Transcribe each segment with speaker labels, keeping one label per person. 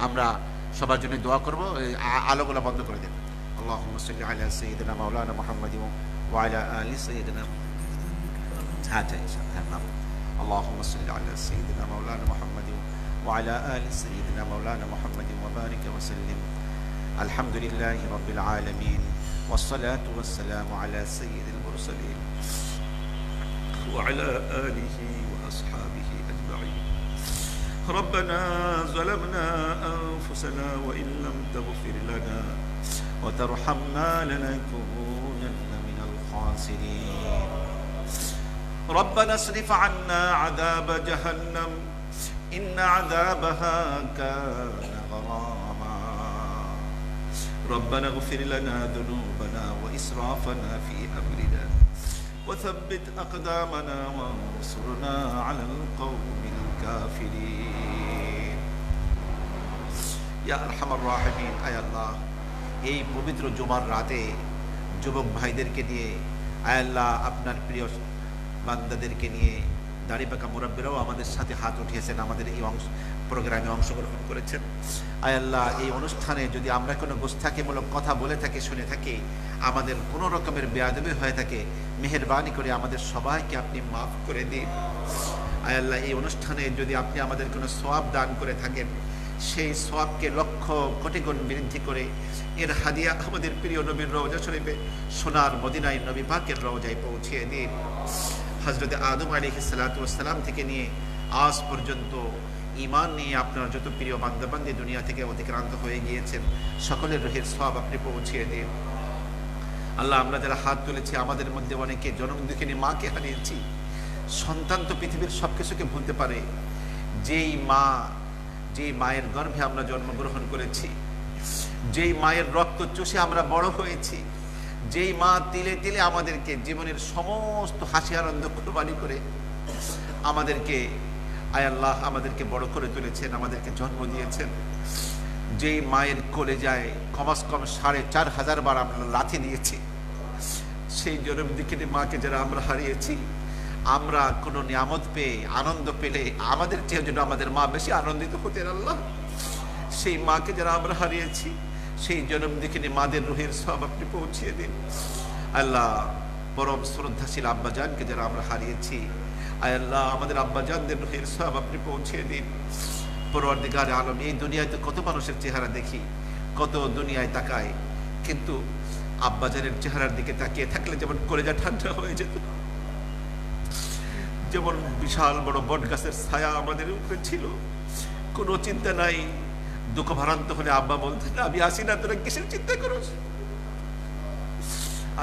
Speaker 1: আমরা সবার জন্য দোয়া করব। আলোগুলো বন্ধ করে দেন। আল্লাহুম্মা সাল্লি আলা সাইয়্যিদিনা মাওলানা মুহাম্মাদিন ওয়া আলা আলি সাইয়্যিদিনা اللهم صل على سيدنا مولانا محمد وعلى آل سيدنا مولانا محمد وبارك وسلم. الحمد لله رب العالمين والصلاة والسلام على سيد المرسلين وعلى آله وأصحابه أجمعين. ربنا ظلمنا أنفسنا وإن لم تغفر لنا وترحمنا لنكونن من الخاسرين. ربنا اصرف عنا عذاب جهنم إن عذابها كان غراما. ربنا اغفر لنا ذنوبنا وإسرافنا في أمرنا وثبت أقدامنا وانصرنا على القوم الكافرين. يا أرحم الراحمين. আয় আল্লাহ, এই পবিত্র জুমার রাতে যুবক ভাইদেরকে নিয়ে আয় আল্লাহ আপনার প্রিয় বান্দাদেরকে নিয়ে দাড়ি পাকা মুরাব্বিরাও আমাদের সাথে হাত উঠিয়েছেন, আমাদের এই প্রোগ্রামে অংশগ্রহণ করেছেন। আয় আল্লাহ, এই অনুষ্ঠানে যদি আমরা কোনো গুস্তাখিমূলক কথা বলে থাকি, শুনে থাকি, আমাদের কোনো রকমের বেয়াদবি হয়ে থাকে, মেহেরবানি করে আমাদের সবাইকে আপনি মাফ করে দিন। আয় আল্লাহ, এই অনুষ্ঠানে যদি আপনি আমাদের কোনো সওয়াব দান করে থাকেন, সেই সওয়াবকে লক্ষ কোটি গুণ বৃদ্ধি করে এর হাদিয়া আমাদের প্রিয় নবীর রওজা শরীফে সোনার মদিনায় নবী পাকের রওজায় পৌঁছিয়ে দিন। হযরত আদম আলাইহিস সালাতু ওয়াস সালাম থেকে নিয়ে আজ পর্যন্ত ঈমান নিয়ে আপনার যত প্রিয় বান্দাবান্দি দুনিয়া থেকে অতিক্রান্ত হয়ে গিয়েছেন, সকলের রুহের সওয়াব আপনি পৌঁছিয়ে দিন। আল্লাহ, আমরা যারা হাত তুলেছি, আমাদের মধ্যে অনেকে জনম দুঃখিনী মাকে হারিয়েছি। সন্তান তো পৃথিবীর সব কিছুকে ভুলতে পারে। যেই মায়ের গর্ভে আমরা জন্মগ্রহণ করেছি, যেই মায়ের রক্ত চুষে আমরা বড় হয়েছি, যেই মা তিলে তিলে আমাদেরকে জীবনের সমস্ত হাসি আনন্দ কুরবানি করে আমাদেরকে আয় আল্লাহ আমাদেরকে বড় করে তুলেছেন, আমাদেরকে জন্ম দিয়েছেন, যেই মায়ের কলেজায় কমাস কম 4,500 বার আমরা লাথি দিয়েছি, সেই জনম দিকে মাকে যারা আমরা হারিয়েছি, আমরা কোনো নিয়ামত পেয়ে আনন্দ পেলে আমাদের চেয়ে যেন আমাদের মা বেশি আনন্দিত হতেন। আল্লাহ, সেই মাকে যারা আমরা হারিয়েছি, সেই জনম দিকে মাদের রুহের সওয়াব আপনি পৌঁছিয়ে দিন। আল্লাহ, পরম শ্রদ্ধাশীল আব্বাজানকে যারা আমরা হারিয়েছি, আয় আল্লাহ আমাদের আব্বাজানদের রুহের সওয়াব আপনি পৌঁছিয়ে দিন। পরওয়ারদিগার আলম, এই দুনিয়ায় তো কত মানুষের চেহারা দেখি, কত দুনিয়ায় তাকায়, কিন্তু আব্বাজানের চেহারার দিকে তাকিয়ে থাকলে যেমন কলেজা ঠান্ডা হয়ে যেত, যেমন বিশাল বড় বট গাছের ছায়া আমাদের উপরে ছিল, কোনো চিন্তা নাই। দুঃখ ভারান্ত হলে আব্বা বলতেন, আমি আসি না, তোরা কিসের চিন্তা করস?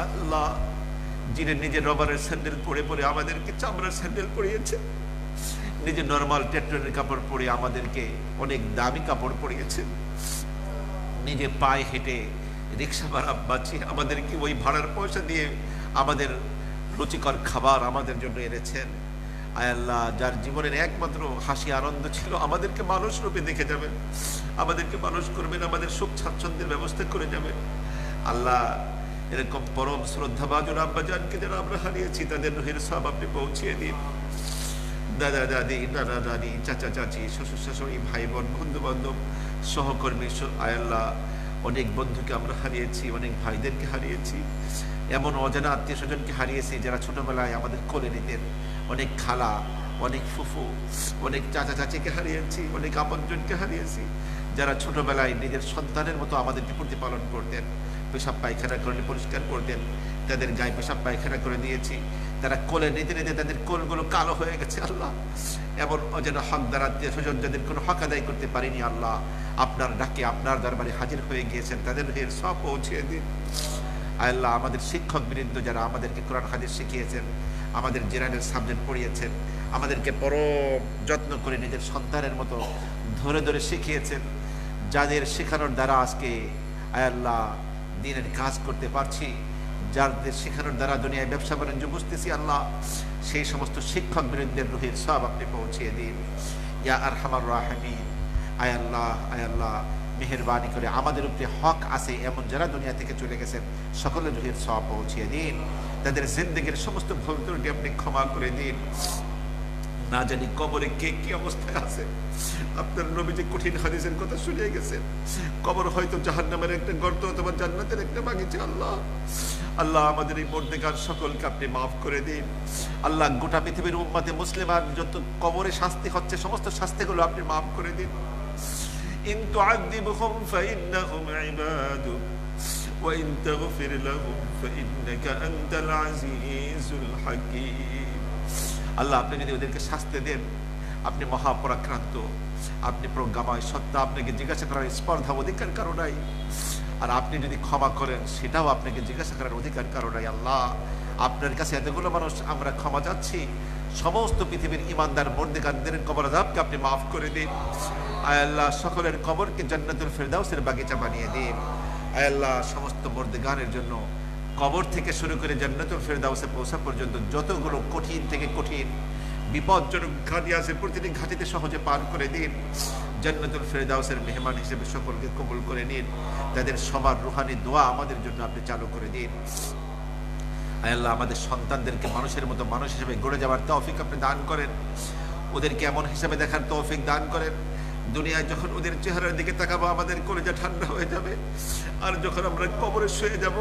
Speaker 1: আল্লাহ, যিনি নিজের রবারের স্যান্ডেল পরে পরে আমাদেরকে চামড়ার স্যান্ডেল পরিয়েছে, নিজের নর্মাল টেট্রনের কাপড় পরে আমাদেরকে অনেক দামি কাপড় পরিয়েছে, নিজে পায়ে হেঁটে রিক্সা ভাড়া বাঁচিয়ে আমাদেরকে ওই ভাড়ার পয়সা দিয়ে আমাদের রুচিকর খাবার আমাদের জন্য এনেছেন। আয় আল্লাহ, যার জীবনের একমাত্র হাসি আনন্দ ছিল আমাদেরকে মানুষ রূপে দেখে যাবেন, আমাদেরকে মানুষ করবেন, আমাদের সুখ স্বাচ্ছন্দ্যের ব্যবস্থা করে যাবেন। আল্লাহ, এরকম পরম শ্রদ্ধাভাজন আব্বাজানকে যারা আমরা হারিয়েছি, তাদের রুহের সওয়াব আপনি পৌঁছিয়ে দিন। দাদা দাদি, নানা নানি, চাচা চাচি, শ্বশুর শাশুড়ি, ভাই বোন, বন্ধু বান্ধব, সহকর্মী, আয় আল্লাহ অনেক বন্ধুকে আমরা হারিয়েছি, অনেক ভাইদেরকে হারিয়েছি, এমন অজানা আত্মীয় স্বজনকে হারিয়েছি যারা ছোটবেলায় আমাদের কোলে নিতেন, অনেক খালা, অনেক ফুফু, অনেক চাচা চাচিকে হারিয়েছি, অনেক আপনজনকে হারিয়েছি যারা ছোটবেলায় নিজের সন্তানের মতো আমাদেরকে প্রতিপালন করতেন, পেশাব পায়খানা করে পরিষ্কার করতেন, তাদের গায়ে পেশাব পায়খানা করে দিয়েছি, তারা কোলে নিতে নিতে তাদের কোলগুলো কালো হয়ে গেছে। আল্লাহ, এমন অজানা হকদার আত্মীয় স্বজন যাদের কোনো হক আদায় করতে পারিনি, আল্লাহ আপনার ডাকে আপনার দরবারে হাজির হয়ে গিয়েছেন, তাদের রুহের সওয়াব পৌঁছিয়ে দিন। আল্লাহ, আমাদের শিক্ষক বৃন্দ যারা আমাদেরকে কোরআন হাদিস শিখিয়েছেন, আমাদের জেনারেল সাবজেক্ট পড়িয়েছেন, আমাদেরকে পরম যত্ন করে নিজের সন্তানের মতো ধরে ধরে শিখিয়েছেন, যাদের শেখানোর দ্বারা আজকে আয় আল্লাহ দিনের কাজ করতে পারছি, যাদের শেখানোর দ্বারা দুনিয়ায় ব্যবসা বাণিজ্য বুঝতেছি, আল্লাহ সেই সমস্ত শিক্ষক বৃন্দের রুহের সওয়াব আপনি পৌঁছিয়ে দিন। ইয়া আরহামার রাহিমিন, আয় আল্লাহ মেহেরবানি করে আমাদের উপরে হক আছে এমন যারা দুনিয়া থেকে চলে গেছেন, সকলের রুহের সওয়াব পৌঁছিয়ে দিন, তাদের জিন্দেগীর সমস্ত ভুল ত্রুটি আপনি ক্ষমা করে দিন। না জানি কবরে কে কি অবস্থায় আছে। আপনার নবী যে কঠিন হাদিসের কথা শুনিয়ে গেছেন, কবর হয়তো জাহান্নামের একটা গর্ত অথবা জান্নাতের একটা বাগিচা। আল্লাহ আল্লাহ আমাদের এই মর্দেকার সকলকে আপনি মাফ করে দিন। আল্লাহ গোটা পৃথিবীর উম্মতে মুসলিমান যত কবরে শাস্তি হচ্ছে সমস্ত শাস্তিগুলো আপনি মাফ করে দিন। ইন তুআযিবহুম ফাইন্নাহুম ইবাদুক ওয়া ইন তাগফির লাহুম ফাইন্নাকা আনতাল আজিজুল হাকীম। আল্লাহ আপনি যদি ওদেরকে শাস্তি দেন, আপনি মহাপরাক্রান্ত, আপনি প্রজ্ঞাময় সত্তা, আপনাকে জিজ্ঞাসা করার স্পর্ধা অধিকার কারো নাই। আর আপনি যদি ক্ষমা করেন সেটাও আপনাকে জিজ্ঞাসা করার অধিকার কারো নাই। আল্লাহ আপনার কাছে এতগুলো মানুষ আমরা ক্ষমা চাচ্ছি, সমস্ত পৃথিবীর ইমানদার মুর্দেগানদের কবর আযাবকে আপনি মাফ করে দিন। আয় আল্লাহ সকলের কবরকে জান্নাতুল ফেরদাউসের বাগিচা বানিয়ে দিন। আয় আল্লাহ সমস্ত মুর্দেগানের জন্য কবর থেকে শুরু করে জান্নাতুল ফেরদাউসে পৌঁছা পর্যন্ত যতগুলো কঠিন থেকে কঠিন বিপজ্জনক ঘাটি আছে প্রতিটি ঘাটিতে সহজে পার করে দিন। জান্নাতুল ফেরদাউসের মেহমান হিসেবে সকলকে কবুল করে নিন। তাদের সবার রুহানি দোয়া আমাদের জন্য আপনি চালু করে দিন। আয় আল্লাহ আমাদের সন্তানদেরকে মানুষের মতো মানুষ হিসেবে গড়ে যাওয়ার তৌফিক আপনি দান করেন, ওদেরকে এমন হিসেবে দেখার তৌফিক দান করেন দুনিয়ায় যখন ওদের চেহারার দিকে তাকাবো আমাদের কলিজা ঠান্ডা হয়ে যাবে। আর যখন আমরা কবরে শুয়ে যাব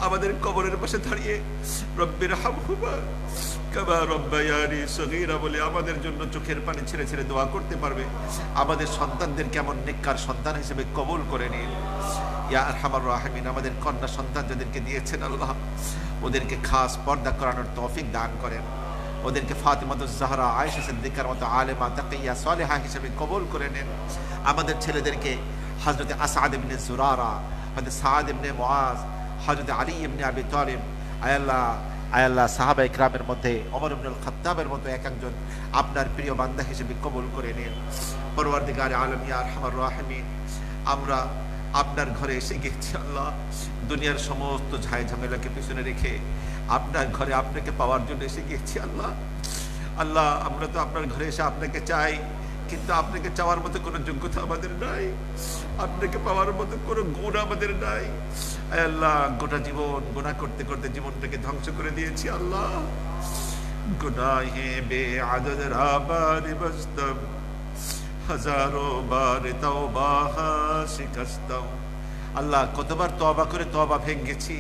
Speaker 1: আমাদের কবরের পাশে দাঁড়িয়ে রব্বির হামহুমা কামা রব্বায়ানি সগীরা বলে আমাদের জন্য চোখের পানি ছেড়ে ছেড়ে দোয়া করতে পারবে। আমাদের সন্তানদের কেমন নেককার সন্তান হিসেবে কবুল করে নিন ইয়া আরহামার রাহিমিন। আমাদের কন্যা সন্তান যাদেরকে দিয়েছেন আল্লাহ ওদেরকে খাস পর্দা করানোর তৌফিক দান করেন, ওদেরকে ফাতিমাতুজ জাহরা আয়েশা সিদ্দিকার মতো আলেমা তাকিয়া সালেহা হিসেবে কবুল করে নেন। আমাদের ছেলেদেরকে হযরত আসাদ ইবনে জুরারা, হযরত সাদ ইবনে মুআজ, হযরত আলী ইবনে আবি তালিব, আয়াল্লাহ সাহাবা ইকরামের মধ্যে ওমর ইবনুল খাত্তাবের মতো এক একজন আপনার প্রিয় বান্দা হিসেবে কবুল করে নেন। পরওয়ারদিগারে আলম ইয়া আরহামার রাহিমিন, আমরা আপনার ঘরে এসে গেছি আল্লাহ, দুনিয়ার সমস্ত ঝাই ঝামেলাকে পিছনে রেখে আপনার ঘরে আপনাকে পাওয়ার জন্য এসে গেছি আল্লাহ। আল্লাহ আমরা তো আপনার ঘরে এসে আপনাকে চাই, কিন্তু আপনাকে চাওয়ার মতো কোনো যোগ্যতা আমাদের নাই, আপনাকে পাওয়ার মতো কোনো গুণ আমাদের নাই। আল্লাহ গোটা জীবন গুনাহ করতে করতে জীবনটাকে ধ্বংস করে দিয়েছি আল্লাহ। গুনাহে বেআদদ রাবার বস্তম হাজারো বার তওবা শিকস্তম। আল্লাহ কতবার তওবা করে তওবা ভেঙেছি,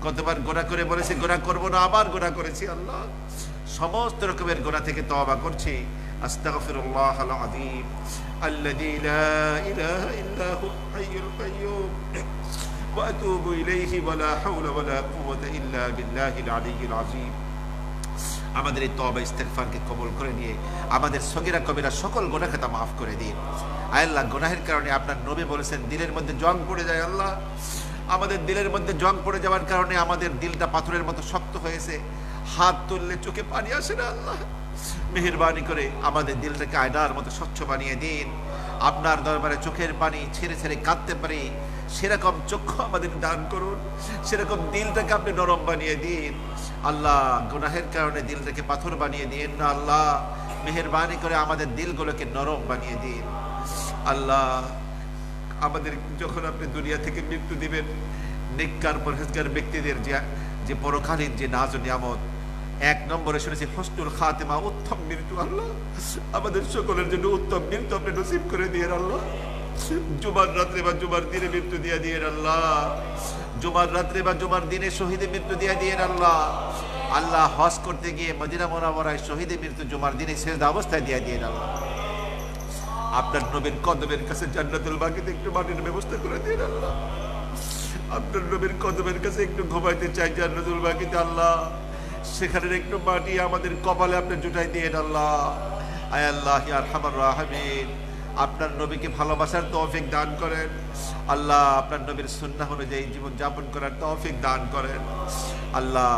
Speaker 1: কতবার গুনাহ করে বলেছি গুনাহ করব না, আবার গুনাহ করেছি আল্লাহ। সমস্ত রকমের গুনাহ থেকে তওবা করছি। আস্তাগফিরুল্লাহাল আযীম আল্লাযী লা ইলাহা ইল্লা হু হাইয়ুল কাইয়্যুম ওয়া আতুবু ইলাইহি ওয়া লা হাওলা ওয়া লা কুওয়াতা ইল্লা বিল্লাহিল আলিয়্যিল আযীম। আমাদের এই তওবা ইস্তেগফারকে কবুল করে নিয়ে আমাদের সগীরা কবিরা সকল গুনাহ খাতা মাফ করে দিন। আয় আল্লাহ গুনাহের কারণে আপনার নবী বলেছেন দিলের মধ্যে জং পড়ে যায় আল্লাহ। আমাদের দিলের মধ্যে জং পড়ে যাওয়ার কারণে আমাদের দিলটা পাথরের মতো শক্ত হয়েছে, হাত তুললে চোখে পানি আসে না আল্লাহ। মেহেরবানি করে আমাদের দিলটাকে আয়নার মতো স্বচ্ছ বানিয়ে দিন। আপনার দরবারে চোখের পানি ছেড়ে ছেড়ে কাঁদতে পারি সেরকম চক্ষু আমাদের দান করুন, সেরকম দিলটাকে আপনি নরম বানিয়ে দিন আল্লাহ। গুনাহের কারণে দিলটাকে পাথর বানিয়ে দিন না আল্লাহ, মেহেরবানি করে আমাদের দিলগুলোকে নরম বানিয়ে দিন আল্লাহ। আমাদের যখন আপনি দুনিয়া থেকে মৃত্যু দিবেন, নেককার পরহেজগার ব্যক্তিদের যে পরকালীন যে নাজ ও নিয়ামত, এক নম্বরে শুনেছি হুসনুল খাতিমা, উত্তম মৃত্যু আল্লাহ। আমাদের সকলের জন্য উত্তম মৃত্যু আপনি নসিব করে দিয়ে আল্লাহ। জুমার রাত্রে বা জুমার দিনে মৃত্যু দিয়ে দিয়ে আল্লাহ, জুমার রাত্রে বা জুমার দিনে শহীদে মৃত্যু দিয়ে দিয়ে আল্লাহ। আল্লাহ হজ করতে গিয়ে মদিনা মুনাওয়ারায় শহীদে মৃত্যু জুমার দিনে সেজদা অবস্থায় দিয়ে দিয়ে আল্লাহ। আপনার নবীর কদমের কাছে জান্নাতুল বাকিতে একটু মাটির ব্যবস্থা করে দিন আল্লাহ। আপনার নবীর কদমের কাছে একটু ঘুমাইতে চাই জান্নাতুল বাকিতে আল্লাহ। সেখানের একটু মাটি আমাদের কপালে আপনি জুটাই দিয়ে আল্লাহ। আয় আল্লাহ ইয়া আরহামার রাহিমিন, আপনার নবীকে ভালোবাসার তৌফিক দান করেন আল্লাহ। আপনার নবীর সুন্নাহ অনুযায়ী জীবন যাপন করার তৌফিক দান করেন আল্লাহ।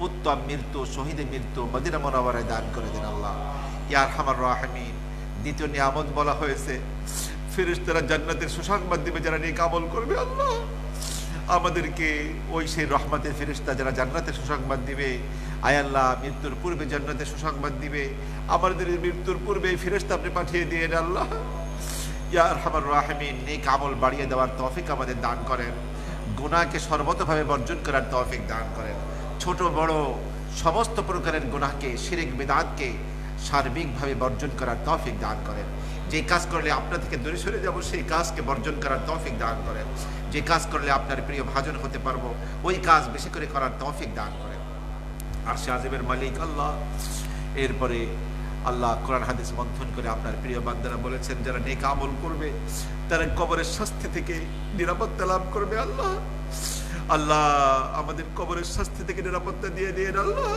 Speaker 1: উত্তম মৃত্যু শহীদে মৃত্যু মদিনা মুনাওয়ারায় দান করে দেন আল্লাহ ইয়া আরহামার রাহিমিন। দ্বিতীয় নিয়ামত বলা হয়েছে ফেরেশতারা জান্নাতের সুসংবাদ দিবে যারা নেক আমল করবে আল্লাহ। আমাদেরকে ওই সেই রহমতের ফেরেশতা যারা জান্নাতের সুসংবাদ দিবে, আয় আল্লাহ মৃত্যুর পূর্বে জান্নাতের সুসংবাদ দিবে, আমাদের মৃত্যুর পূর্বে এই ফেরেশতা আপনি পাঠিয়ে দিয়েন আল্লাহ ইয়া আরহামার রাহিমিন। নেক আমল বাড়িয়ে দেওয়ার তৌফিক আমাদের দান করেন, গুনাহকে সর্বতভাবে বর্জন করার তৌফিক দান করেন। ছোট বড় সমস্ত প্রকারের গুনাহকে, শিরক বিদআতকে সার্বিকভাবে বর্জন করার তৌফিক দান করেন। যে কাজ করলে আপনার থেকে দূরে সরে যাব সেই কাজকে বর্জন করার তৌফিক দান করেন। যে কাজ করলে আপনার প্রিয় ভাজন হতে পারবো ওই কাজ বেশি করে করার তৌফিক দান করেন। আরশে আজিমের মালিক আল্লাহ। এরপরে আল্লাহ কোরআন হাদিস মন্থন করে আপনার প্রিয় বান্দারা বলেছেন যারা নেক আমল করবে তারা কবরের শাস্তি থেকে নিরাপত্তা লাভ করবে। আল্লাহ আল্লাহ আমাদের কবরের শাস্তি থেকে নিরাপত্তা দিয়ে দিয়েন। আল্লাহ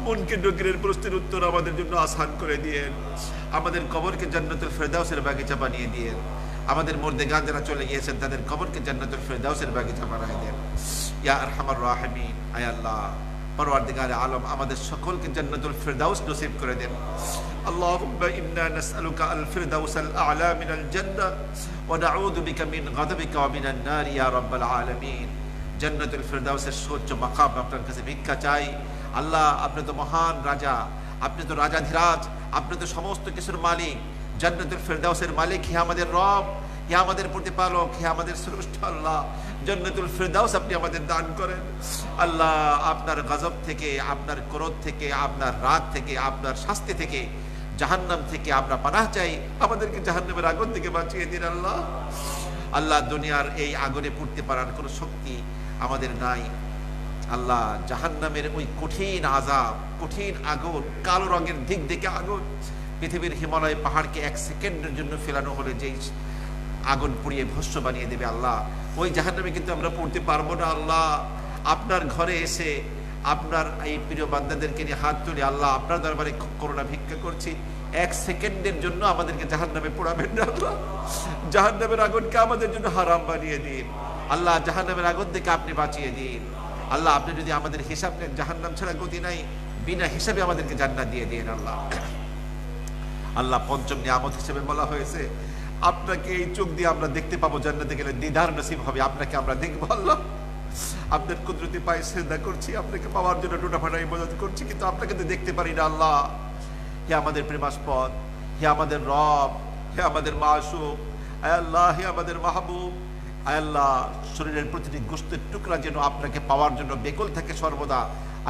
Speaker 1: মুনকির নকিরের প্রশ্নের উত্তর আমাদের জন্য আসান করে দিয়েন। আমাদের কবরকে জান্নাতুল ফেরদাউসের বাগিচা বানিয়ে দিয়েন। আমাদের মুর্দেগান যারা চলে গিয়েছেন তাদের কবরকে জান্নাতুল ফেরদাউসের বাগিচা বানিয়ে দেন। ইয়া আরহামার রাহিমিন, আয় আল্লাহ পরওয়ারদিগারে আলম আমাদের সকলকে জান্নাতুল ফিরদাউস নসিব করে দেন। আল্লাহুম্মা ইন্না নাসআলুকা আল ফিরদাউসাল আ'লা মিনাল জান্নাহ ওয়া নাউযু বিকা মিন গাযাবিকা ওয়া মিনান নার ইয়া রাব্বাল আলামিন। জান্নাতুল ফিরদাউসের সর্বোচ্চ মাকাম আপনার কাছে ভিক্ষা চাই। আল্লাহ আপনি তো মহান রাজা, আপনি তো রাজাধিরাজ, আপনি তো সমস্ত কিছুর মালিক। জান্নাতুল ফিরদাউসের মালিক হে আমাদের রব, হে আমাদের প্রতিপালক, হে আমাদের স্রষ্টা। আল্লাহ জান্নাতুল ফিরদাউস আপনি আমাদের দান করেন। আল্লাহ আপনার গজব থেকে, আপনার ক্রোধ থেকে, আপনার রাগ থেকে, আপনার শাস্তি থেকে, জাহান্নাম থেকে আমরা পানাহ চাই। আমাদেরকে জাহান্নামের আগুন থেকে বাঁচিয়ে দিন। আল্লাহ আল্লাহ দুনিয়ার এই আগুনে পুড়তে পারার কোনো শক্তি আমাদের নাই। আল্লাহ জাহান্নামের ওই কঠিন আযাব, কঠিন আগুন, কালো রঙের দিক দেখে আগুন, পৃথিবীর হিমালয় পাহাড়কে 1 সেকেন্ডের জন্য ফেলানো হলে যেই আগুন পুড়িয়ে ভস্ম বানিয়ে দেবে আল্লাহ, ওই জাহান্নামে কিন্তু আমরা পড়তে পারবো না। আল্লাহ আপনার ঘরে এসে আপনার এই প্রিয় বান্দাদেরকে নিয়ে হাত তুলে আল্লাহ আপনার দরবারে করুণা ভিক্ষা করছি, 1 সেকেন্ডের জন্য আমাদেরকে জাহান্নামে পোড়াবেন না। আল্লাহ জাহান্নামের আগুনকে আমাদের জন্য হারাম বানিয়ে দিন। আল্লাহ জাহান্নামের আগুন থেকে আপনি বাঁচিয়ে দিন। আল্লাহ আপনি যদি আমাদের হিসাব নেন, জাহান্নাম ছাড়া গতি নাই, বিনা হিসাবে আমাদেরকে জান্নাত দিয়ে দিন। আল্লাহ আল্লাহ পঞ্চম নিয়ামত হিসেবে বলা হয়েছে আপনাকে এই চোখ দিয়ে আমরা দেখতে পাবো, জান্নাতে গেলে দিদার নসিব হবে, আপনাকে আমরা দেখবো। আল্লাহ আপনার কুদরতি পায়ে সিজদা করছি, আপনাকে পাওয়ার জন্য টোটাফাটা ইবাদত করছি, কিন্তু আপনাকে তো দেখতে পারি না। আল্লাহ হে আমাদের প্রেমাস্পদ, হে আমাদের রব, হে আমাদের মাসুক, আয় আল্লাহ হে আমাদের মাহবুব, আয় আল্লাহ শরীরের প্রতিটি গোশতের টুকরা যেন আপনাকে পাওয়ার জন্য বেকুল থাকে সর্বদা।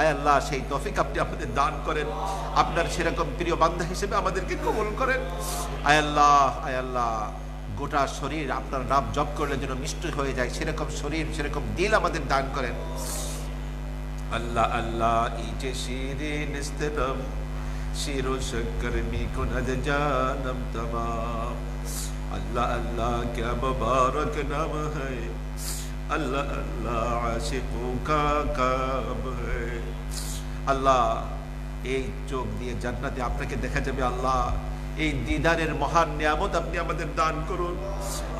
Speaker 1: আয় আল্লাহ সেই তৌফিক আপনি আমাদের দান করেন। আপনার সেরকম প্রিয় বান্দা হিসেবে আমাদেরকে কবুল করেন। আয় আল্লাহ গোটা শরীর আপনার নাম জপ করলে যেন মিষ্টি হয়ে যায়, সেরকম শরীর, সেরকম দিল আমাদের দান করেন। আল্লাহ আল্লাহ ইজে শিরে নিস্তরম শিরো শক্কর মি কুনদ জানম তমাম। আল্লাহ আল্লাহ ক্যা মুবারক নাম হ্যায়, আল্লাহ আল্লাহ আশিকোं का काम है। আল্লাহ এই চোখ দিয়ে জান্নাতে আপনাকে দেখা যাবে। আল্লাহ এই দিদারের মহান নিয়ামত আপনি আমাদের দান করুন।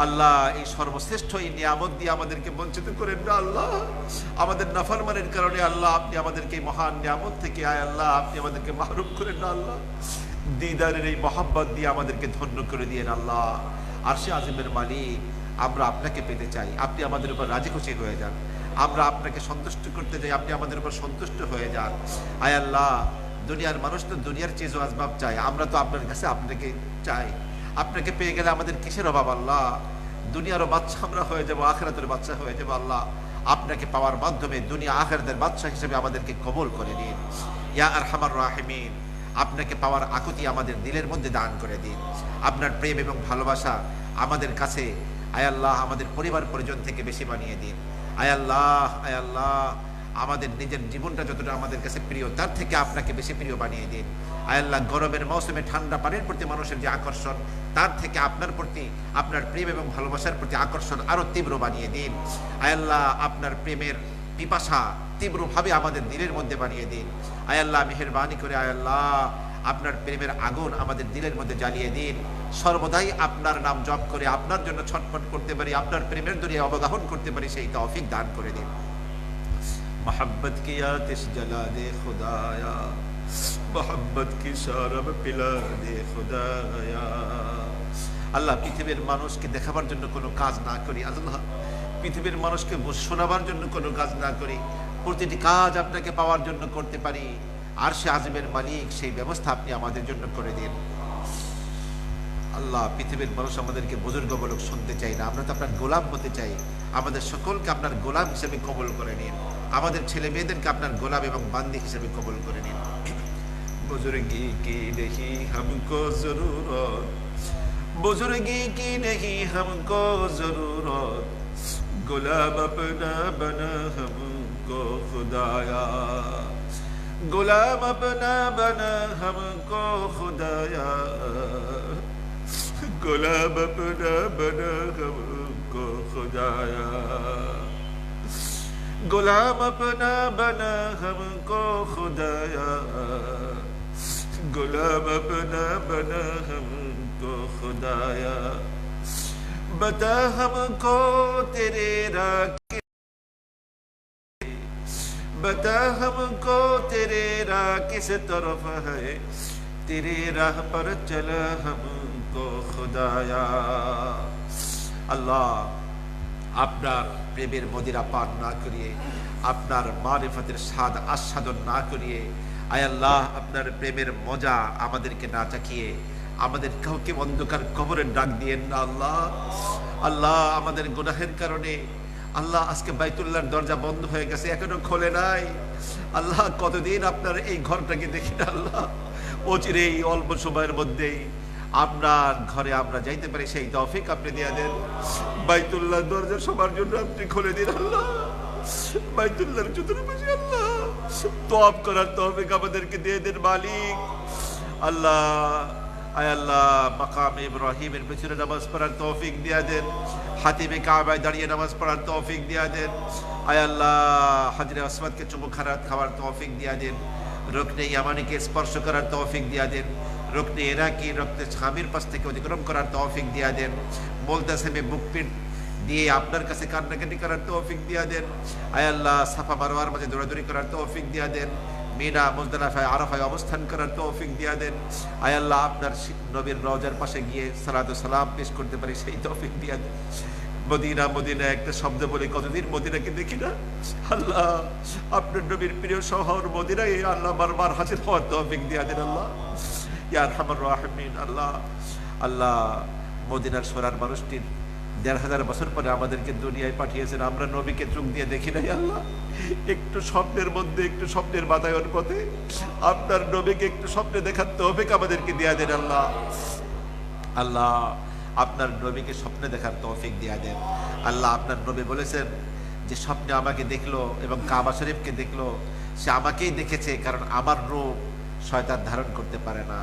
Speaker 1: আল্লাহ এই সর্বশ্রেষ্ঠ এই নিয়ামত দিয়ে আমাদেরকে বঞ্চিত করেন না। আল্লাহ আমাদের নাফরমানের কারণে আল্লাহ আপনি আমাদেরকে এই মহান নিয়ামত থেকে আয় আল্লাহ আপনি আমাদেরকে মাহরুম করেন না। আল্লাহ দিদারের এই মহব্বত দিয়ে আমাদেরকে ধন্য করে দিয়েন। আল্লাহ আরশে আজিমের মালিক আমরা আপনাকে পেতে চাই, আপনি আমাদের উপর রাজি খুশি হয়ে যান। আমরা আপনাকে সন্তুষ্ট করতে চাই, আপনি আমাদের উপর সন্তুষ্ট হয়ে যান। আয় আল্লাহ দুনিয়ার মানুষ তো দুনিয়ার চিজ ও আসবাব চায়, আমরা তো আপনার কাছে আপনাকে চাই। আপনাকে পেয়ে গেলে আমাদের কিসের অভাব? আল্লাহ দুনিয়ারও বাচ্চা আমরা হয়ে যাবো, আখিরাতের বাচ্চা হয়ে যাবো। আল্লাহ আপনাকে পাওয়ার মাধ্যমে দুনিয়া আখিরাতের বাচ্চা হিসেবে আমাদেরকে কবুল করে দিন। ইয়া আরহামার রাহিমিন আপনাকে পাওয়ার আকুতি আমাদের দিলের মধ্যে দান করে দিন। আপনার প্রেম এবং ভালোবাসা আমাদের কাছে আয় আল্লাহ আমাদের পরিবার পরিজন থেকে বেশি বানিয়ে দিন। আয় আল্লাহ আমাদের নিজের জীবনটা যতটা আমাদের কাছে প্রিয় তার থেকে আপনাকে বেশি প্রিয় বানিয়ে দিন। আয় আল্লাহ গরমের মৌসুমে ঠান্ডা পানির প্রতি মানুষের যে আকর্ষণ তার থেকে আপনার প্রতি, আপনার প্রেম এবং ভালোবাসার প্রতি আকর্ষণ আরো তীব্র বানিয়ে দিন। আয় আল্লাহ আপনার প্রেমের পিপাসা তীব্রভাবে আমাদের দিলের মধ্যে বানিয়ে দিন। আয় আল্লাহ মেহেরবানি করে আয় আল্লাহ আপনার প্রেমের আগুন আমাদের দিলের মধ্যে জ্বালিয়ে দিন। সর্বদাই আপনার নাম জপ করে আপনার জন্য ছটফট করতে পারি, আপনার প্রেমের দুনিয়া অবগাহন করতে পারি, সেই তৌফিক দান করে দিন। मोहब्बत की आतिश जला दे खुदाया, मोहब्बत की शराब पिला दे खुदाया। আল্লাহ পৃথিবীর মানুষকে দেখাবার জন্য কোনো কাজ না করি, আল্লাহ পৃথিবীর মানুষকে শোনাবার জন্য কোনো কাজ না করি, প্রতিটি কাজ আপনাকে পাওয়ার জন্য করতে পারি। আরশে আজিমের মালিক সেই ব্যবস্থা আপনি আমাদের জন্য করে দিন। আল্লাহ পৃথিবীর মানুষ আমাদেরকে বুজুর্গ বলক শুনতে চাই না, আমরা তো আপনার গোলাম হতে চাই। আমাদের সকলকে আপনার গোলাম হিসেবে কবুল করে নিন। আমাদের ছেলে মেয়েদেরকে আপনার গোলাম এবং বান্দি হিসেবে কবুল করে নিন। बुजुर्गी की नहीं हमको जरूरत, बुजुर्गी की नहीं हमको जरूरत, गुलाम अपना बना हमको खुदाया, गुलाम अपना बना हमको खुदाया, गुलाम अपना बना हमको खुदाया, गुलाम अपना बना हमको खुदाया, गुलाम अपना बना हमको खुदाया, बता हमको तेरे राह, बता हमको तेरे राह किस तरफ है, तेरे राह पर चला हमको खुदाया। আল্লাহ, আপনার প্রেমের মদিরা পান না করিয়ে, আপনার মারিফতের স্বাদ আস্বাদন না করিয়ে, আয় আল্লাহ আপনার প্রেমের মজা আমাদেরকে না চাখিয়ে আমাদের কাউকে অন্ধকার কবরের ডাক দিয়েন না আল্লাহ। আল্লাহ, আমাদের গুনাহের কারণে আল্লাহ আজকে বাইতুল্লাহর দরজা বন্ধ হয়ে গেছে, এখনো খোলে নাই। আল্লাহ, কতদিন আপনার এই ঘরটাকে দেখি না আল্লাহ, অচিরে এই অল্প সময়ের মধ্যেই আপনার ঘরে আমরা যাইতে পারি সেই তৌফিক আপনি দিয়ে দেন। বাইতুল্লাহর দরজা সবার জন্য আপনি খুলে দিন আল্লাহ। বাইতুল্লাহর চতুর্পাশে আল্লাহ তওয়াফ করার তৌফিক আমাদেরকে দিয়ে দেন মালিক। আল্লাহ, আয় আল্লাহ, মাকাম ইব্রাহিমের পেছনে নামাজ পড়ার তৌফিক দিয়ে দেন, হাতিমে কাবায় দাঁড়িয়ে নামাজ পড়ার তৌফিক দিয়ে দেন। আয় আল্লাহ, হাজরে আসওয়াদকে চুমু খাওয়ার তৌফিক দিয়ে দেন, রুকনে ইয়ামানিকে স্পর্শ করার তৌফিক দিয়ে দেন, রুকনে ইরাকি রক্তে স্বামীর পাশ থেকে অতিক্রম করার তৌফিক দিয়ে দেন, মুলতাসিমে বুক পিট দিয়ে আপনার কাছে কান্নাকাটি করার তৌফিক দিয়ে দেন। আয় আল্লাহ, সাফা মারওয়ার মাঝে দৌড়াদৌড়ি করার তৌফিক দিয়ে দেন, মিনা মুজদালিফায় আরাফায় অবস্থান করার তৌফিক দিয়ে দেন। আয় আল্লাহ, আপনার নবীর রওজার পাশে গিয়ে সালাতু সালাম পেশ করতে পারি সেই তৌফিক দিয়ে দেন। মদিনা মদিনা একটা শব্দ বলে কতদিন মদিনাকে দেখি না আল্লাহ, আপনার নবীর প্রিয় শহর মদিনায় আল্লাহ বারবার হাজির হওয়ার তৌফিক দিয়ে দেন আল্লাহ, ইয়া আরহামার রাহিমিন। আল্লাহ, আল্লাহ, মদিনার সোনার মানুষটির ১,৫০০ বছর পরে আমাদেরকে দুনিয়ায় পাঠিয়েছেন, আমরা নবীকে চোখ দিয়ে দেখি নাই আল্লাহ। একটু স্বপ্নের মধ্যে, একটু স্বপ্নের বাতায়ন পথে আপনার নবীকে একটু স্বপ্নে দেখার তৌফিক আমাদেরকে দিয়ে দেন আল্লাহ। আল্লাহ, আপনার নবীকে স্বপ্নে দেখার তৌফিক দিয়ে দেন আল্লাহ। আপনার নবী বলেছেন যে স্বপ্নে আমাকে দেখলো এবং কাবা শরীফকে দেখলো, সে আমাকেই দেখেছে, কারণ আমার রূপ শয়তান ধারণ করতে পারে না,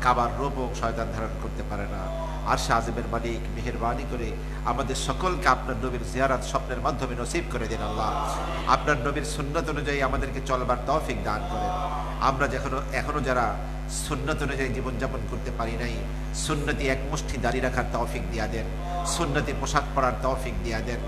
Speaker 1: কাবার রূপও শয়তান ধারণ করতে পারে না। আরশে আজিমের মালিক মেহেরবানি করে আমাদের সকলকে আপনার নবীর জিয়ারত স্বপ্নের মাধ্যমে নসিব করে দিন আল্লাহ। আপনার নবীর সুন্নত অনুযায়ী আমাদেরকে চলবার তৌফিক দান করেন। আমরা এখনো যারা সুন্নত অনুযায়ী জীবনযাপন করতে পারি নাই, সুন্নতি এক মুষ্টি দাড়ি রাখার তৌফিক দিয়া দেন, সুন্নতি পোশাক পরার তৌফিক দিয়া দেন,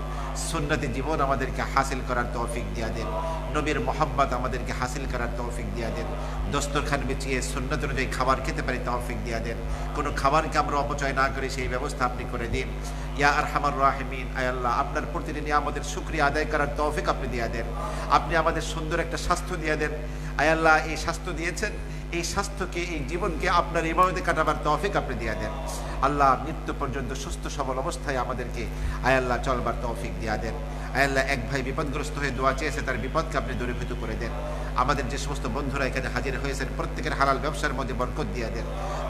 Speaker 1: সুন্নতি জীবন আমাদেরকে হাসিল করার তৌফিক দিয়া দেন, নবীর মোহাম্মত আমাদেরকে হাসিল করার তৌফিক দিয়া দেন, দস্তরখান বিছিয়ে সুন্নত অনুযায়ী খাবার খেতে পারি তৌফিক দিয়া দেন, কোনো খাবারকে আমরা অপচয় না করে সেই ব্যবস্থা আপনি করে দিন ইয়া আরহামার রাহিমিন। আয় আল্লাহ, আপনার প্রতিদিনই আমাদের শুকরিয়া আদায় করার তৌফিক আপনি দিয়া দেন। আপনি আমাদের সুন্দর একটা স্বাস্থ্য দিয়ে দেন। আয় আল্লাহ, এই স্বাস্থ্য দিয়েছেন, এই স্বাস্থ্যকে, এই জীবনকে আপনার ইবাদতে কাটাবার তৌফিক আপনি দিয়ে দেন আল্লাহ। মৃত্যু পর্যন্ত সুস্থ সবল অবস্থায় আমাদেরকে আয় আল্লাহ চলবার তৌফিক দিয়ে দেন। আয় আল্লাহ, এক ভাই বিপদগ্রস্ত হয়ে দোয়া চেয়েছে, তার বিপদকে আপনি দূরীভূত করে দেন। আমাদের যে সমস্ত বন্ধুরা এখানে হাজির হয়েছেন প্রত্যেকের হালাল ব্যবসার মধ্যে বরকত দিয়ে দেন।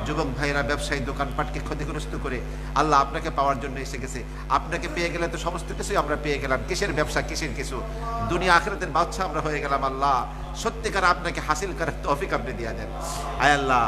Speaker 1: যুবক ভাইয়েরা ব্যবসায়ী দোকানপাটকে ক্ষতিগ্রস্ত করে আল্লাহ আপনাকে পাওয়ার জন্য এসে গেছে, আপনাকে পেয়ে গেলে তো সমস্ত কিছুই আমরা পেয়ে গেলাম, কিসের ব্যবসা কিসের কিছু, দুনিয়া আখিরাতের বাদশা আমরা হয়ে গেলাম আল্লাহ। সত্যিকার আপনাকে হাসিল করার তৌফিক আপনি দিয়ে দেন। আয় আল্লাহ,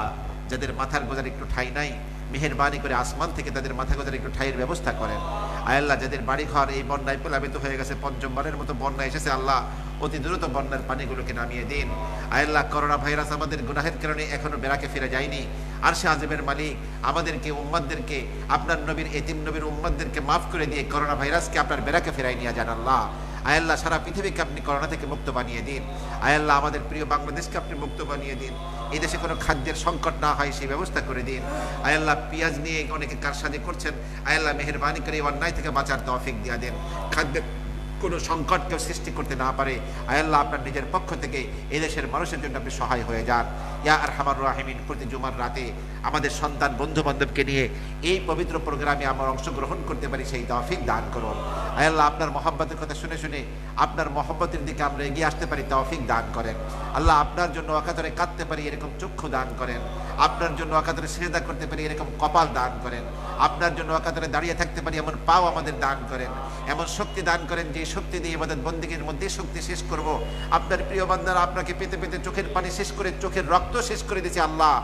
Speaker 1: যাদের মাথার গোজার একটু ঠাঁই নাই, মেহেরবানি করে আসমান থেকে তাদের মাথা গোজার একটু ঠাঁইয়ের ব্যবস্থা করেন। আয় আল্লাহ, যাদের বাড়ি ঘর এই বন্যায় প্লাবিত হয়ে গেছে, পঞ্চমবারের মতো বন্যা এসেছে আল্লাহ, অতি দ্রুত বন্যার পানিগুলোকে নামিয়ে দিন। আয় আল্লাহ, করোনা ভাইরাস আমাদের গুনাহের কারণে এখনো বেড়াকে ফিরে যায়নি। আরশে আজিমের মালিক আমাদেরকে, উম্মতদেরকে, আপনার নবীর এতিম নবীর উম্মতদেরকে মাফ করে দিয়ে করোনা ভাইরাসকে আপনার বেড়াকে ফিরাই নিয়ে যান আল্লাহ। আয় আল্লাহ, সারা পৃথিবীকে আপনি করোনা থেকে মুক্ত বানিয়ে দিন। আয় আল্লাহ, আমাদের প্রিয় বাংলাদেশকে আপনি মুক্ত বানিয়ে দিন। এই দেশে কোনো খাদ্যের সংকট না হয় সেই ব্যবস্থা করে দিন। আয় আল্লাহ, পেঁয়াজ নিয়ে অনেকে কারসাজি করছেন, আয় আল্লাহ মেহেরবানি করে অন্যায় থেকে বাঁচার তৌফিক দিয়ে দেন। খাদ্যের কোনো সংকট কেউ সৃষ্টি করতে না পারে। আয় আল্লাহ, আপনার নিজের পক্ষ থেকে এই দেশের মানুষের জন্য আপনি সহায় হয়ে যান। ইয়া আরহামার রাহিমিন, প্রতি জুমার রাতে আমাদের সন্তান বন্ধু বান্ধবকে নিয়ে এই পবিত্র প্রোগ্রামে আমরা অংশগ্রহণ করতে পারি সেই তৌফিক দান করুন। আয় আল্লাহ, আপনার মহব্বতের কথা শুনে শুনে আপনার মহব্বতের দিকে আমরা এগিয়ে আসতে পারি তৌফিক দান করেন। আল্লাহ, আপনার জন্য অকাতরে কাঁদতে পারি এরকম চক্ষু দান করেন। আপনার জন্য অকাতরে সিজদা করতে পারি এরকম কপাল দান করেন। আপনার জন্য অকাতরে দাঁড়িয়ে থাকতে পারি এমন পাও আমাদের দান করেন। এমন শক্তি দান করেন যে শক্তি দিয়ে আমাদের বন্দিগির মধ্যে শক্তি শেষ করব। আপনার প্রিয় বান্দারা আপনাকে পেতে পেতে চোখের পানি শেষ করে চোখের রক্ত শেষ করে দিয়েছে। আল্লাহ,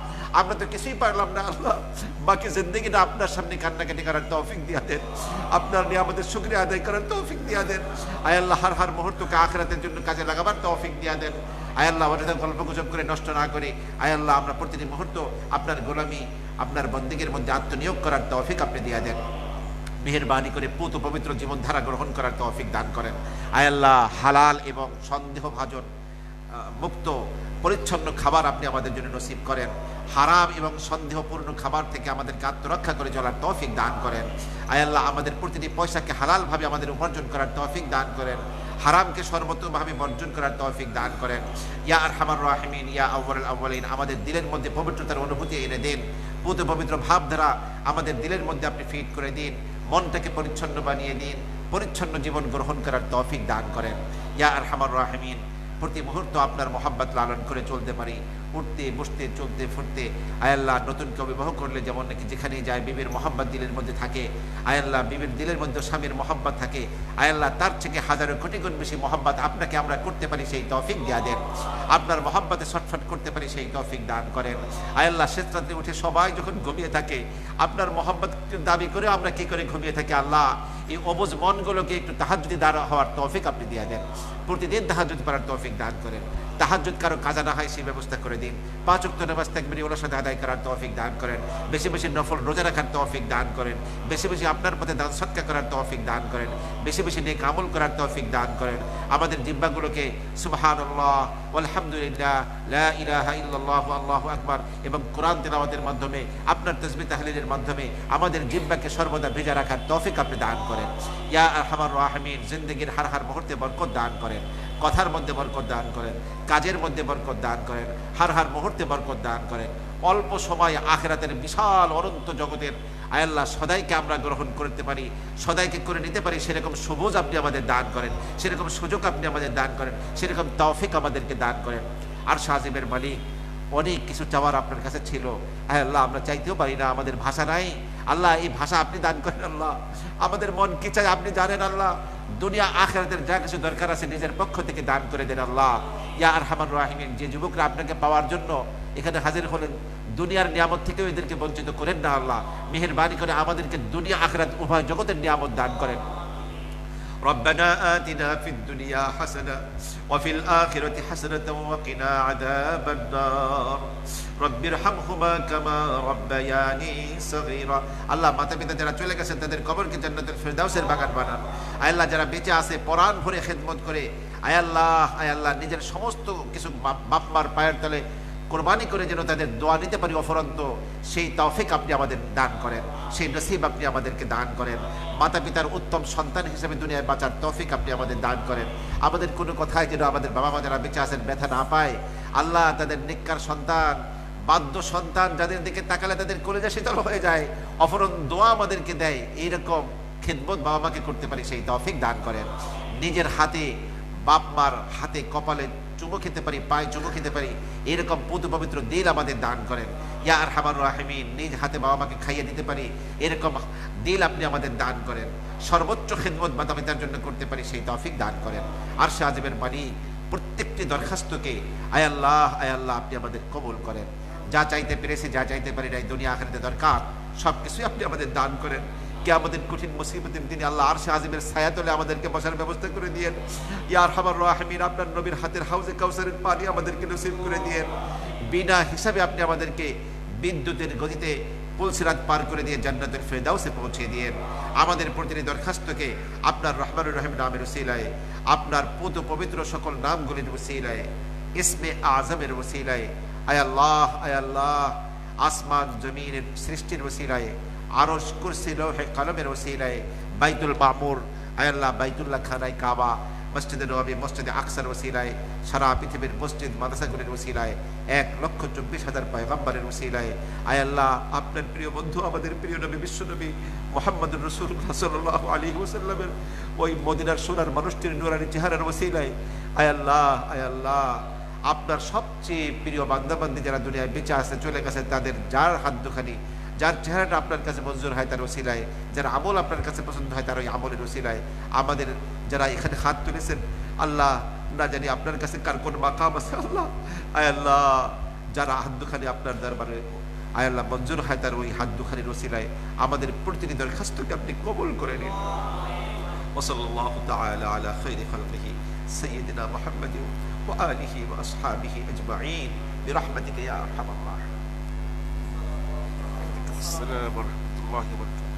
Speaker 1: আমরা তো কিছুই পারলাম না। আল্লাহ, বাকি জিন্দেগিটা আপনার সামনে কান্নাকাটি করার তৌফিক দিয়া দেন। আপনার নিয়ামতের শুকরিয়া আদায় করার তৌফিক দিয়া দেন। আয় আল্লাহ, হার মুহূর্তকে আখিরাতের জন্য কাজে লাগাবার তৌফিক দিয়া দেন। আয় আল্লাহ, অযথা গল্প গুজব করে নষ্ট না করে আয় আল্লাহ আমরা প্রতিটি মুহূর্ত আপনার গোলামি আপনার বন্দিগের মধ্যে আত্মনিয়োগ করার তৌফিক আপনি দিয়া দেন। মেহেরবানি করে পুত পবিত্র জীবনধারা গ্রহণ করার তৌফিক দান করেন। আয় আল্লাহ, হালাল এবং সন্দেহভাজন মুক্ত পরিচ্ছন্ন খাবার আপনি আমাদের জন্য নসিব করেন। হারাম এবং সন্দেহপূর্ণ খাবার থেকে আমাদেরকে আত্মরক্ষা করে চলার তৌফিক দান করেন। আয় আল্লাহ, আমাদের প্রতিটি পয়সাকে হালালভাবে আমাদের উপার্জন করার তৌফিক দান করেন। হারামকে সর্বতভাবে বর্জন করার তৌফিক দান করেন। ইয়া আরহামার রাহিমিন, ইয়া আউয়ালুল আউয়ালিন, আমাদের দিলের মধ্যে পবিত্রতার অনুভূতি এনে দিন। পুত পবিত্র ভাবধারা আমাদের দিলের মধ্যে আপনি ফিট করে দিন। মনটাকে পরিচ্ছন্ন বানিয়ে দিন। পরিচ্ছন্ন জীবন গ্রহণ করার তৌফিক দান করেন। ইয়া আরহামার রাহিমিন, প্রতি মুহূর্ত আপনার মোহাব্বত লালন করে চলতে পারি। উঠতে বসতে চলতে ফুরতে আয় আল্লাহ, নতুন কেউ বিবাহ করলে যেমন নাকি যেখানেই যায় বিবির মোহাব্বত দিলের মধ্যে থাকে, আয় আল্লাহ বিবির দিলের মধ্যে স্বামীর মোহাব্বত থাকে। আয় আল্লাহ, তার থেকে হাজারো কোটি গুণ বেশি মোহাব্বত আপনাকে আমরা করতে পারি সেই তৌফিক দিয়া দেন। আপনার মোহাব্বতে ছটফট করতে পারি সেই তৌফিক দান করেন। আয় আল্লাহ, শেষ রাত্রে উঠে সবাই যখন ঘুমিয়ে থাকে আপনার মোহাব্বত দাবি করে আমরা কি করে ঘুমিয়ে থাকি। আল্লাহ, এই অবুঝ মনগুলোকে একটু তাহাজ্জুদি দাঁড়া হওয়ার তৌফিক আপনি দিয়া দেন। প্রতিদিন তাহাজ্জুদ পড়ার তৌফিক দান করেন। তাহাজ্জুদ কারো কাজা না হয় সেই ব্যবস্থা করে দিন। 5 ওয়াক্ত নামাজ তাকবীর ওলার সাথে আদায় করার তৌফিক দান করেন। বেশি বেশি নফল রোজা রাখার তৌফিক দান করেন। বেশি বেশি আপনার পথে দান সদকা করার তৌফিক দান করেন। বেশি বেশি নেক আমল করার তৌফিক দান করেন। আমাদের জিহ্বাগুলোকে সুবহানাল্লাহ ওয়ালহামদুলিল্লাহ লা ইলাহা ইল্লাল্লাহু আল্লাহু আকবার এবং কোরআন তেলাওয়াতের মাধ্যমে আপনার তাসবিহ তাহলিলের মাধ্যমে আমাদের জিহ্বাকে সর্বদা ভেজা রাখার তৌফিক আপনি দান করেন। ইয়া আরহামার রাহিমিন, জিন্দেগীর হার মুহূর্তে বরকত দান করেন। কথার মধ্যে বরকত দান করেন। কাজের মধ্যে বরকত দান করেন। হার মুহূর্তে বরকত দান করেন। অল্প সময় আখিরাতের বিশাল অনন্ত জগতের আয় আল্লাহ সদাইকে আমরা গ্রহণ করতে পারি, সদাইকে করে নিতে পারি সেরকম সবুজ আপনি আমাদের দান করেন। সেরকম সুযোগ আপনি আমাদের দান করেন। সেরকম তৌফিক আমাদেরকে দান করেন। আর শাহিমের মালিক, অনেক কিছু চাওয়ার আপনার কাছে ছিল। আয় আল্লাহ, আমরা চাইতেও পারি না, আমাদের ভাষা নাই। আল্লাহ, এই ভাষা আপনি দান করেন। আল্লাহ, আমাদের মন কি চাই আপনি জানেন। আল্লাহ, দুনিয়া আখিরাতের যা কিছু দরকার আছে নিজের পক্ষ থেকে দান করে দেন। আল্লাহ, ইয়া আরহামার রাহিমিন, যে যুবকরা আপনাকে পাওয়ার জন্য এখানে হাজির হলেন, দুনিয়ার নিয়ামত থেকেও এদেরকে বঞ্চিত করেন না। আল্লাহ, মেহেরবানি করে আমাদেরকে দুনিয়া আখিরাত উভয় জগতের নিয়ামত দান করেন। ربنا آتنا في الدنيا حسنة وفي الآخرة حسنة وقنا عذاب النار رب ارحمهما كما ربياني صغيرا। আল্লাহ, মাতা পিতা যারা চলে গেছেন তাদের কবরকে জান্নাতুল ফেরদাউসের বাগান বানান। আয় আল্লাহ, যারা বেঁচে আছে পরাণ ভরে খেদমত করে আয় আল্লাহ নিজের সমস্ত কিছু বাপ মার পায়ের তলে কোরবানি করে যেন তাদের দোয়া নিতে পারি অফরন্ত, সেই তৌফিক আপনি আমাদের দান করেন। সেই নসিব আপনি আমাদেরকে দান করেন। মাতা পিতার উত্তম সন্তান হিসেবে দুনিয়ায় বাঁচার তৌফিক আপনি আমাদের দান করেন। আমাদের কোনো কথায় যেন আমাদের বাবা মা যারা বেঁচে আছেন ব্যথা না পায়। আল্লাহ, তাদের নেককার সন্তান, বাধ্য সন্তান যাদের দিকে তাকালে তাদের কলিজা শীতল হয়ে যায়, অফরন্ত দোয়া আমাদেরকে দেয়, এইরকম খিদমত বাবা মাকে করতে পারি সেই তৌফিক দান করেন। নিজের হাতে বাপ মার হাতে কপালে চুমো খেতে পারি, পায়ে চুমো খেতে পারি, এরকম পুত পবিত্র দিল আমাদের দান করেন। ইয়া আরহামার রাহিমিন, নিজ হাতে বাবা মাকে খাইয়ে দিতে পারি এরকম দিল আপনি আমাদের দান করেন। সর্বোচ্চ খিদমত মাতা পিতার জন্য করতে পারি সেই তৌফিক দান করেন। আরশে আজিমের মালিক, প্রত্যেকটি দরখাস্তকে আয় আল্লাহ আপনি আমাদের কবুল করেন। যা চাইতে পেরেছি, যা চাইতে পারি নাই, দুনিয়া আখিরাতে দরকার, সব কিছুই আপনি আমাদের দান করেন। কিয়ামতের কঠিন মুসিবতের দিনে আল্লাহ আরশে আজিমের ছায়াতলে আমাদেরকে বসার ব্যবস্থা করে দিয়েন। ইয়া আরহামার রাহিমিন, আপনার নবীর হাতের হাউজে কাউসারের পানি আমাদেরকে নসিব করে দিয়েন। বিনা হিসাবে আপনি আমাদেরকে বিদ্যুতের গতিতে পুলসিরাত পার করে দিয়ে জান্নাতুল ফেরদাউসে পৌঁছে দিয়েন। আমাদের প্রতিটি দরখাস্তকে আপনার রহমানুর রহিম নামের ওসিলায়, আপনার পুত পবিত্র সকল নামগুলির ওসিলায়, ইসমে আজমের ওসিলায় আয় আল্লাহ আসমান জমিনের সৃষ্টির ওসিলায়, আরশ কুরসি লৌহে কলমের ওসিলায়, বাইতুল মামুর আয় আল্লাহ বাইতুল্লাহ খানায় কাবা, মসজিদে নববী, মসজিদে আকসার ওসিলায়, সারা পৃথিবীর মসজিদ মাদ্রাসাগুলির ওসিলায়, 1,24,000 পয়গম্বরের ওসিলায়, আয় আল্লাহ আপনার প্রিয় বন্ধু আমাদের প্রিয় নবী বিশ্বনবী মুহাম্মদুর রাসূলুল্লাহ সাল্লাল্লাহু আলাইহি ওয়াসাল্লামের ওই মদিনার সোনার মানুষটির নূরানি চেহারার ওসিলায়, আয় আল্লাহ আপনার সবচেয়ে প্রিয় বান্দাবান্দি যারা দুনিয়ায় বেঁচে আছে চলে গেছে তাদের যার হাত দুখানি, যার চেহারাটা আপনার কাছে মঞ্জুর হয় তার ওসিলায়, যার আমল আপনার কাছে পছন্দ হয় তার ওই আমলের ওসিলায়, আমাদের যারা এখানে হাত তুলেছেন আল্লাহ না জানি আপনার কাছে কার কোন মাকাম আছে আল্লাহ, আয় আল্লাহ যারা হাত দুখানি আপনার দরবারে আয় আল্লাহ মঞ্জুর হয় তার ওই হাত দুখানির ওসিলায় আমাদের প্রতিটি দরখাস্তকে আপনি কবুল করে নিন। ওয়াসাল্লাল্লাহু তাআলা আলা খায়রি খালকিহি সাইয়্যিদিনা মুহাম্মাদিন ওয়া আলিহি ওয়া আসহাবিহি আজমাইন বিরহমাতিকা ইয়া আরহামার রাহিমিন।
Speaker 2: السلام ورحمة الله وبركاته.